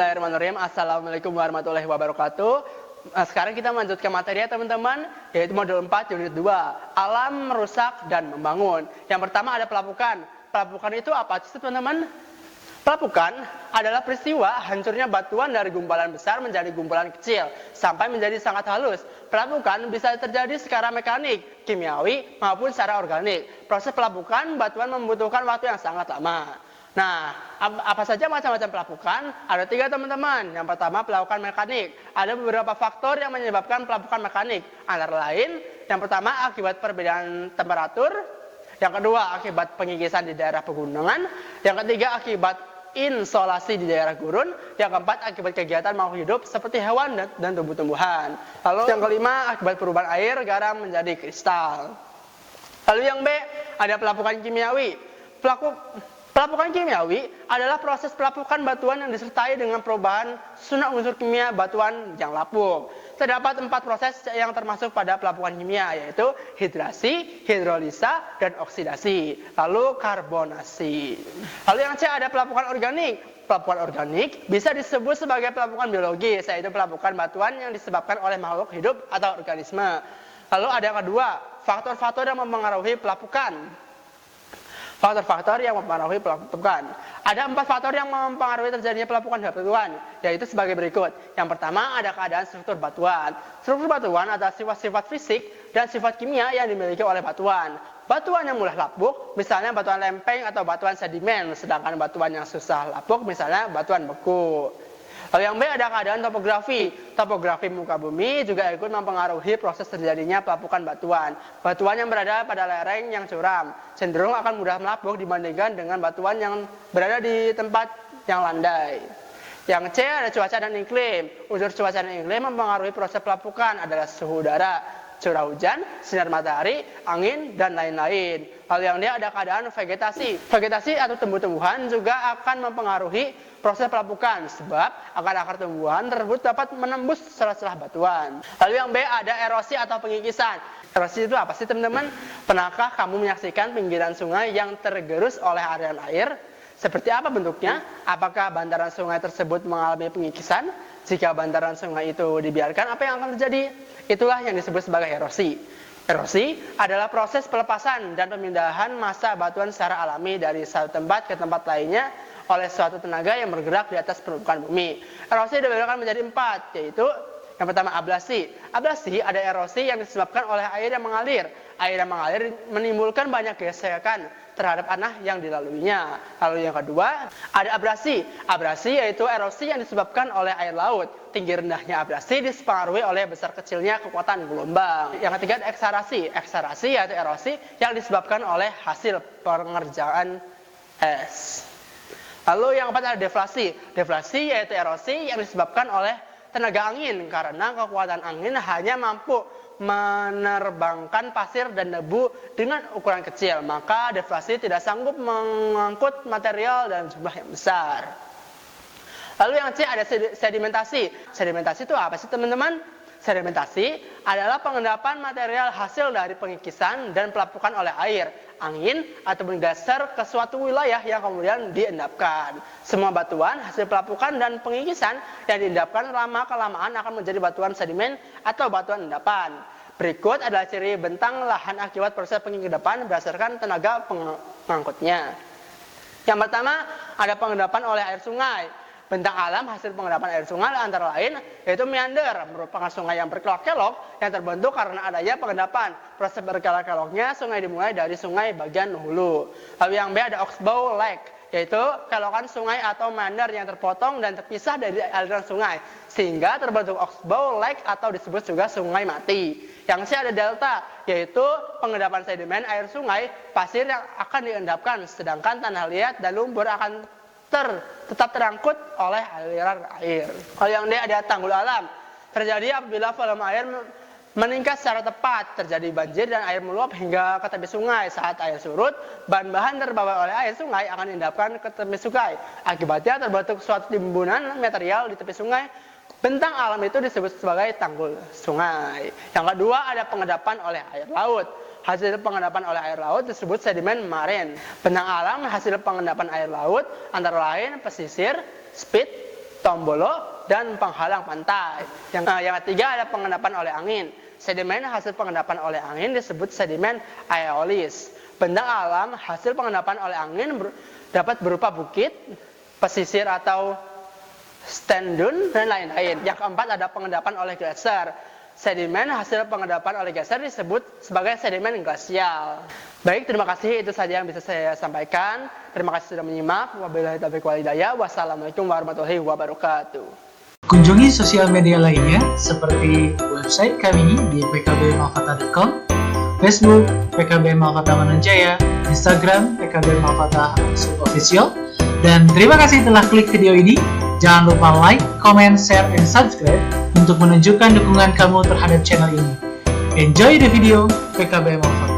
Bismillahirrahmanirrahim. Assalamualaikum warahmatullahi wabarakatuh. Sekarang kita lanjut ke materi ya teman-teman, yaitu modul 4 unit 2, alam, merusak, dan membangun. Yang pertama ada pelapukan. Pelapukan itu apa sih teman-teman? Pelapukan adalah peristiwa hancurnya batuan dari gumpalan besar menjadi gumpalan kecil, sampai menjadi sangat halus. Pelapukan bisa terjadi secara mekanik, kimiawi, maupun secara organik. Proses pelapukan batuan membutuhkan waktu yang sangat lama. Nah, apa saja macam-macam pelapukan? Ada 3 teman-teman. Yang pertama pelapukan mekanik. Ada beberapa faktor yang menyebabkan pelapukan mekanik. Antara lain, yang pertama akibat perbedaan temperatur. Yang kedua akibat pengikisan di daerah pegunungan. Yang ketiga akibat insolasi di daerah gurun. Yang keempat akibat kegiatan makhluk hidup seperti hewan dan tumbuh-tumbuhan. Lalu yang kelima akibat perubahan air garam menjadi kristal. Lalu yang B ada pelapukan kimiawi. Pelapukan kimiawi adalah proses pelapukan batuan yang disertai dengan perubahan susunan unsur kimia batuan yang lapuk. Terdapat 4 proses yang termasuk pada pelapukan kimia, yaitu hidrasi, hidrolisa, dan oksidasi. Lalu karbonasi. Lalu yang C ada pelapukan organik. Pelapukan organik bisa disebut sebagai pelapukan biologis, yaitu pelapukan batuan yang disebabkan oleh makhluk hidup atau organisme. Lalu ada yang kedua, faktor-faktor yang mempengaruhi pelapukan. Faktor-faktor yang mempengaruhi pelapukan. Ada 4 faktor yang mempengaruhi terjadinya pelapukan batuan, yaitu sebagai berikut. Yang pertama ada keadaan struktur batuan. Struktur batuan adalah sifat-sifat fisik dan sifat kimia yang dimiliki oleh batuan. Batuan yang mudah lapuk, misalnya batuan lempeng atau batuan sedimen, sedangkan batuan yang susah lapuk, misalnya batuan beku. Lalu yang B ada keadaan topografi. Topografi muka bumi juga ikut mempengaruhi proses terjadinya pelapukan batuan. Batuan yang berada pada lereng yang curam cenderung akan mudah melapuk dibandingkan dengan batuan yang berada di tempat yang landai. Yang C ada cuaca dan iklim. Unsur cuaca dan iklim mempengaruhi proses pelapukan adalah suhu udara, curah hujan, sinar matahari, angin, dan lain-lain. Lalu yang D ada keadaan vegetasi. Vegetasi atau tumbuh-tumbuhan juga akan mempengaruhi proses pelapukan, sebab akar-akar tumbuhan tersebut dapat menembus celah-celah batuan. Lalu yang B ada erosi atau pengikisan. Erosi itu apa sih teman-teman? Pernahkah kamu menyaksikan pinggiran sungai yang tergerus oleh aliran air? Seperti apa bentuknya? Apakah bantaran sungai tersebut mengalami pengikisan? Jika bantaran sungai itu dibiarkan, apa yang akan terjadi? Itulah yang disebut sebagai erosi. Erosi adalah proses pelepasan dan pemindahan massa batuan secara alami dari satu tempat ke tempat lainnya oleh suatu tenaga yang bergerak di atas permukaan bumi. Erosi dibedakan menjadi 4, yaitu yang pertama ablasi. Ablasi ada erosi yang disebabkan oleh air yang mengalir. Air yang mengalir menimbulkan banyak gesekan terhadap tanah yang dilaluinya. Lalu yang kedua ada abrasi. Abrasi yaitu erosi yang disebabkan oleh air laut. Tinggi rendahnya abrasi dipengaruhi oleh besar kecilnya kekuatan gelombang. Yang ketiga ada eksarasi. Eksarasi yaitu erosi yang disebabkan oleh hasil pengerjaan es. Lalu yang keempat ada deflasi. Deflasi yaitu erosi yang disebabkan oleh tenaga angin, karena kekuatan angin hanya mampu menerbangkan pasir dan debu dengan ukuran kecil, maka deflasi tidak sanggup mengangkut material dalam jumlah yang besar. Lalu yang C ada sedimentasi. Sedimentasi itu apa sih teman-teman? Sedimentasi adalah pengendapan material hasil dari pengikisan dan pelapukan oleh air, angin, ataupun dasar ke suatu wilayah yang kemudian diendapkan. Semua batuan hasil pelapukan dan pengikisan yang diendapkan lama-kelamaan akan menjadi batuan sedimen atau batuan endapan. Berikut adalah ciri bentang lahan akibat proses pengendapan berdasarkan tenaga pengangkutnya. Yang pertama ada pengendapan oleh air sungai. Bentang alam hasil pengendapan air sungai antara lain yaitu meander, merupakan sungai yang berkelok-kelok yang terbentuk karena adanya pengendapan. Proses berkelok-keloknya sungai dimulai dari sungai bagian hulu. Lalu yang B ada oxbow lake, yaitu kelokan sungai atau meander yang terpotong dan terpisah dari aliran sungai sehingga terbentuk oxbow lake atau disebut juga sungai mati. Yang C ada delta, yaitu pengendapan sedimen air sungai, pasir yang akan diendapkan, sedangkan tanah liat dan lumpur akan tetap terangkut oleh aliran air. Kalau yang D ada tanggul alam. Terjadi apabila volume air meningkat secara tepat, terjadi banjir dan air meluap hingga ke tepi sungai. Saat air surut, bahan-bahan terbawa oleh air sungai akan diendapkan ke tepi sungai. Akibatnya terbentuk suatu timbunan material di tepi sungai. Bentang alam itu disebut sebagai tanggul sungai. Yang kedua ada pengendapan oleh air laut. Hasil pengendapan oleh air laut disebut sedimen marine. Bentang alam hasil pengendapan air laut antara lain pesisir, spit, tombolo, dan penghalang pantai. Yang ketiga ada pengendapan oleh angin. Sedimen hasil pengendapan oleh angin disebut sedimen aeolis. Benda alam hasil pengendapan oleh angin dapat berupa bukit, pesisir atau stand dune, dan lain-lain. Yang keempat ada pengendapan oleh gletser. Sedimen hasil pengendapan oleh gletser disebut sebagai sedimen glasial. Baik, terima kasih. Itu saja yang bisa saya sampaikan. Terima kasih sudah menyimak. Wabillahi taufiq wal hidayah. Wassalamualaikum warahmatullahi wabarakatuh. Kunjungi sosial media lainnya seperti website kami di pkbmalkata.com, Facebook PKB Malkata Mananjaya, Instagram PKB Malkata _official. Dan terima kasih telah klik video ini. Jangan lupa like, comment, share, and subscribe untuk menunjukkan dukungan kamu terhadap channel ini. Enjoy the video, PKB Malkata.